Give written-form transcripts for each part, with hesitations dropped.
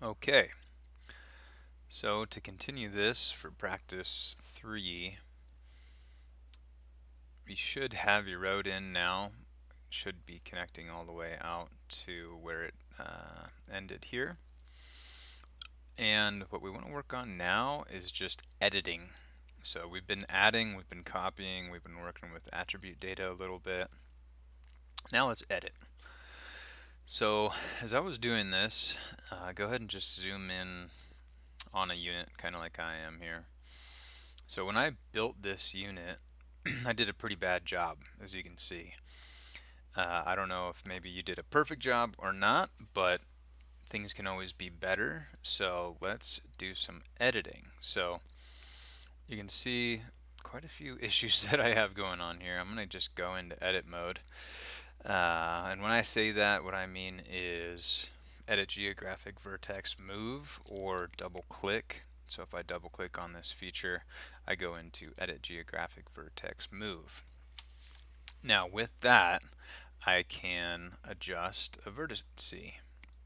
Okay, so to continue this for practice 3, you should have your road in now. Should be connecting all the way out to where it ended here. And what we want to work on now is just editing. So we've been adding, we've been copying, we've been working with attribute data a little bit. Now let's edit. So as I was doing this, go ahead and just zoom in on a unit, kind of like I am here. So when I built this unit, I did a pretty bad job, as you can see. I don't know if maybe you did a perfect job or not, but things can always be better. So let's do some editing. So you can see quite a few issues that I have going on here. I'm going to just go into edit mode. And when I say that, what I mean is edit geographic vertex move or double click. So if I double click on this feature, I go into edit geographic vertex move. Now with that, I can adjust a vertice.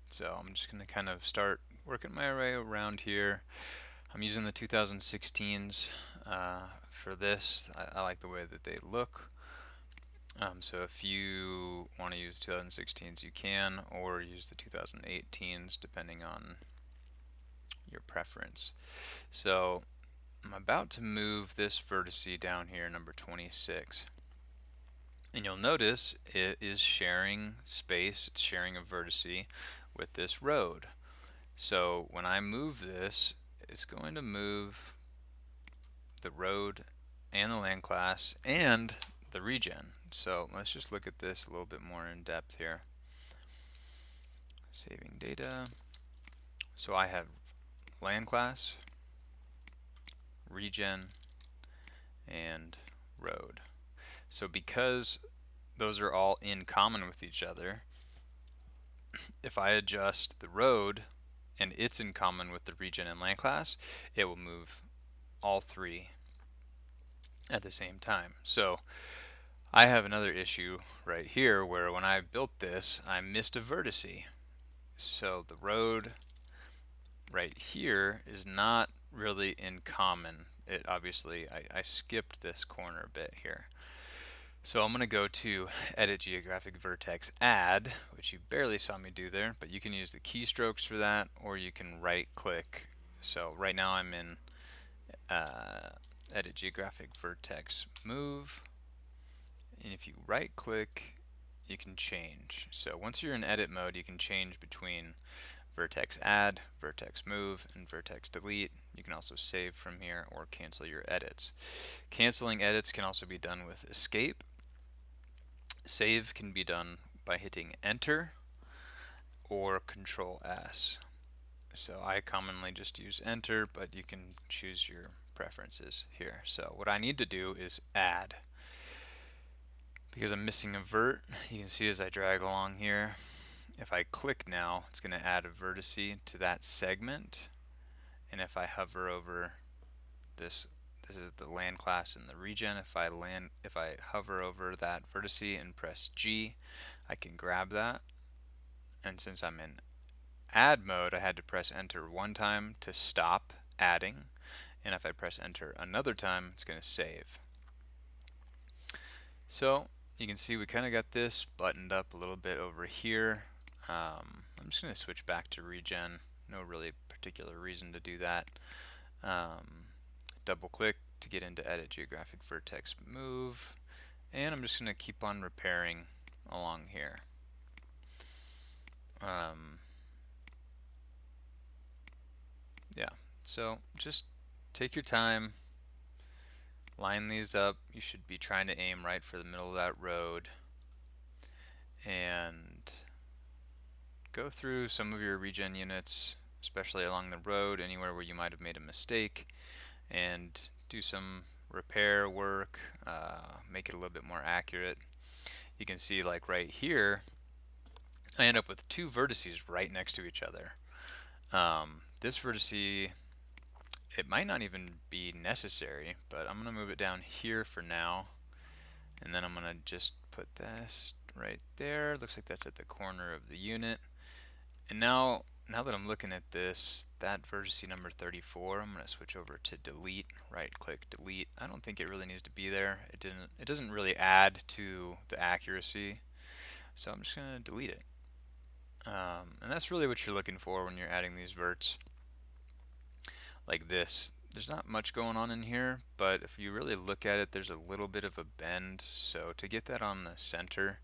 So I'm just going to kind of start working my way around here. I'm using the 2016s for this. I like the way that they look. So if you want to use 2016s, you can, or use the 2018s depending on your preference. So I'm about to move this vertice down here, number 26. And you'll notice it is sharing space, it's sharing a vertice with this road. So when I move this, it's going to move the road and the land class and the regen. So let's just look at this a little bit more in depth here. Saving data. So I have land class, regen, and road. So because those are all in common with each other, if I adjust the road and it's in common with the regen and land class, it will move all three at the same time. So I have another issue right here where when I built this, I missed a vertice. So the road right here is not really in common. It obviously, I skipped this corner a bit here. So I'm going to go to Edit Geographic Vertex Add, which you barely saw me do there, but you can use the keystrokes for that, or you can right click. So right now I'm in Edit Geographic Vertex Move, and if you right click, you can change. So once you're in edit mode, you can change between Vertex Add, Vertex Move, and Vertex Delete. You can also save from here or cancel your edits. Canceling edits can also be done with Escape. Save can be done by hitting Enter or Control S. So I commonly just use Enter, but you can choose your preferences here. So what I need to do is add. Because I'm missing a vert, you can see as I drag along here, if I click now, it's going to add a vertice to that segment. And if I hover over this is the land class and the regen. If I hover over that vertice and press G, I can grab that. And since I'm in add mode, I had to press enter one time to stop adding. And if I press enter another time, it's going to save. So you can see we kind of got this buttoned up a little bit over here. I'm just going to switch back to regen. No really particular reason to do that. Double click to get into Edit Geographic Vertex Move. And I'm just going to keep on repairing along here. Yeah, so just take your time. Line these up. You should be trying to aim right for the middle of that road. And go through some of your regen units, especially along the road, anywhere where you might have made a mistake, and do some repair work, make it a little bit more accurate. You can see like right here, I end up with two vertices right next to each other. This vertice, it might not even be necessary, but I'm going to move it down here for now. And then I'm going to just put this right there. Looks like that's at the corner of the unit. And now now that I'm looking at this, that vertex number 34, I'm going to switch over to delete, right click delete. I don't think it really needs to be there. It doesn't really add to the accuracy, so I'm just going to delete it. And that's really what you're looking for when you're adding these verts like this. There's not much going on in here, but if you really look at it, there's a little bit of a bend. So to get that on the center,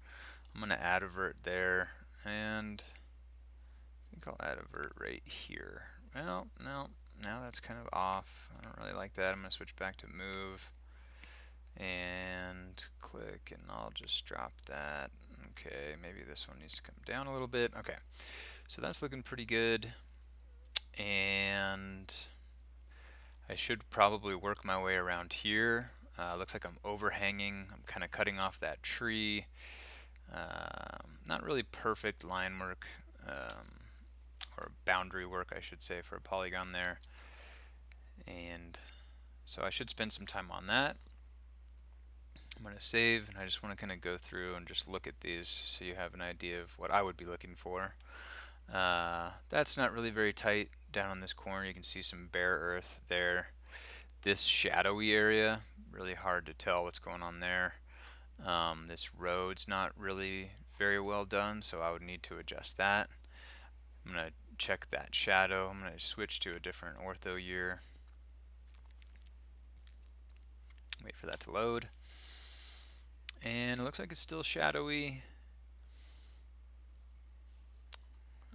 I'm going to add a vert there, and I think I'll add a vert right here. Well, no, now that's kind of off. I don't really like that. I'm going to switch back to move and click, and I'll just drop that. Okay, maybe this one needs to come down a little bit. Okay, so that's looking pretty good, and I should probably work my way around here. Looks like I'm overhanging. I'm kind of cutting off that tree. Not really perfect line work, or boundary work, I should say, for a polygon there. And so I should spend some time on that. I'm going to save, and I just want to kind of go through and just look at these so you have an idea of what I would be looking for. That's not really very tight. Down on this corner you can see some bare earth there. This shadowy area, really hard to tell what's going on there. This road's not really very well done, so I would need to adjust that. I'm going to check that shadow. I'm going to switch to a different ortho year. Wait for that to load. And it looks like it's still shadowy.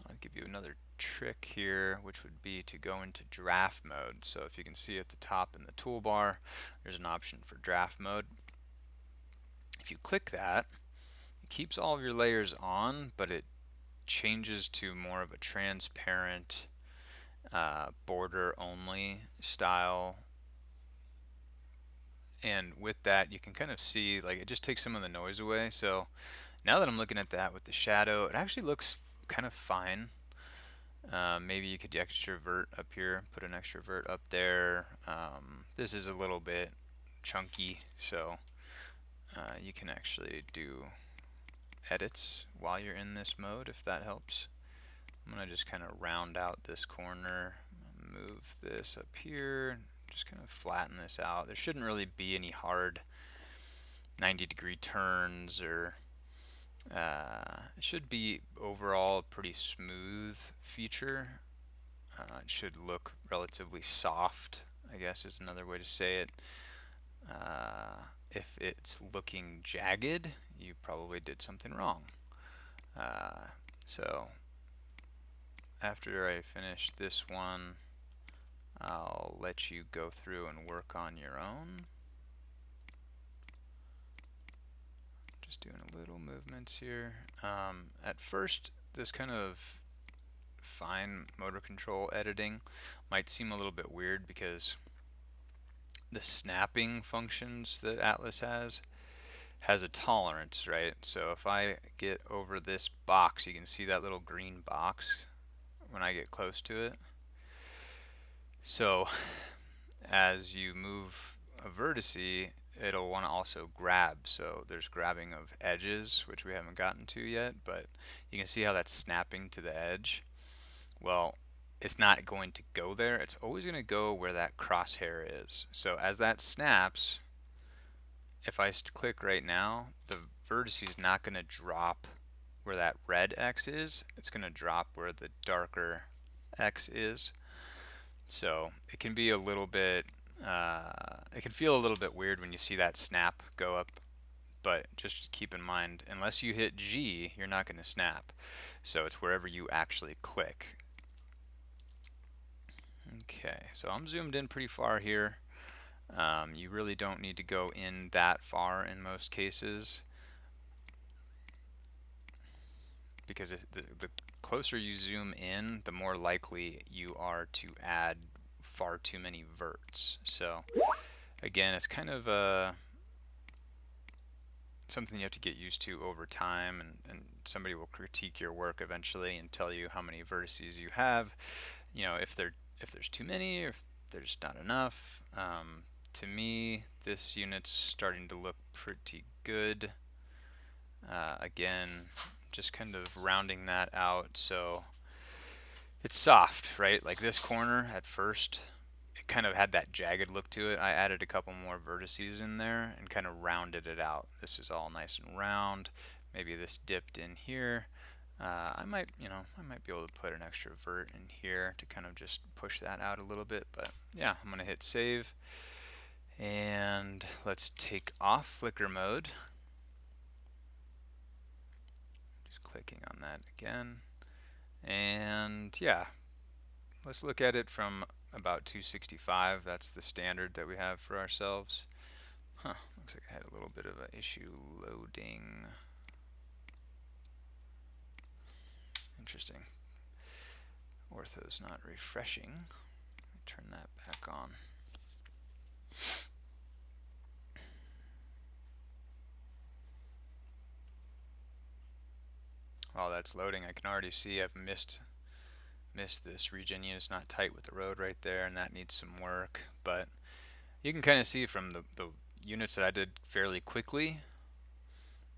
I'll give you another trick here, which would be to go into draft mode. So if you can see at the top in the toolbar, there's an option for draft mode. If you click that, it keeps all of your layers on, but it changes to more of a transparent border only style. And with that, you can kind of see, like, it just takes some of the noise away. So now that I'm looking at that with the shadow, it actually looks kind of fine. Maybe you could extrovert up here, put an extrovert up there. This is a little bit chunky, so you can actually do edits while you're in this mode, if that helps. I'm going to just kind of round out this corner, move this up here, just kind of flatten this out. There shouldn't really be any hard 90-degree turns, or it should be overall a pretty smooth feature. It should look relatively soft, I guess is another way to say it. If it's looking jagged, you probably did something wrong. So after I finish this one, I'll let you go through and work on your own. Just doing a little movements here. At first, this kind of fine motor control editing might seem a little bit weird because the snapping functions that Atlas has a tolerance, right? So if I get over this box, you can see that little green box when I get close to it. So as you move a vertice, it'll want to also grab. So there's grabbing of edges, which we haven't gotten to yet, but you can see how that's snapping to the edge. Well, it's not going to go there. It's always going to go where that crosshair is. So as that snaps, if I click right now, the vertex is not going to drop where that red X is. It's going to drop where the darker X is. So it can be a little bit, it can feel a little bit weird when you see that snap go up, but just keep in mind, unless you hit G, you're not going to snap. So it's wherever you actually click. Okay, so I'm zoomed in pretty far here. You really don't need to go in that far in most cases, because the closer you zoom in, the more likely you are to add far too many verts. So again, it's kind of something you have to get used to over time, and somebody will critique your work eventually and tell you how many vertices you have. You know, if there's too many, or if there's not enough. To me, this unit's starting to look pretty good. Again, just kind of rounding that out. So It's soft, right? Like this corner at first, it kind of had that jagged look to it. I added a couple more vertices in there and kind of rounded it out. This is all nice and round. Maybe this dipped in here. I might, I might be able to put an extra vert in here to kind of just push that out a little bit. But yeah, I'm gonna hit save. And let's take off flicker mode. Just clicking on that again. And yeah, let's look at it from about 265. That's the standard that we have for ourselves. Looks like I had a little bit of an issue loading. Interesting. Ortho's not refreshing. Let me turn that back on. While that's loading, I can already see I've missed this regen unit's not tight with the road right there, and that needs some work. But you can kind of see from the units that I did fairly quickly,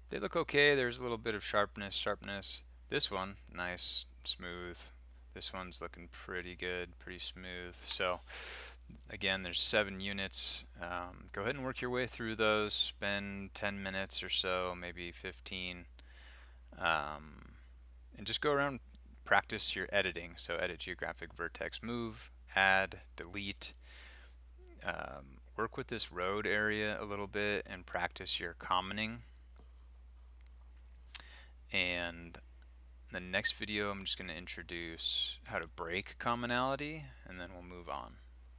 they look okay. There's a little bit of sharpness. This one, nice, smooth. This one's looking pretty good, pretty smooth. So again, there's 7 units. Go ahead and work your way through those. Spend 10 minutes or so, maybe 15. And just go around, practice your editing. So edit geographic vertex, move, add, delete. Work with this road area a little bit and practice your commoning. And in the next video, I'm just going to introduce how to break commonality, and then we'll move on.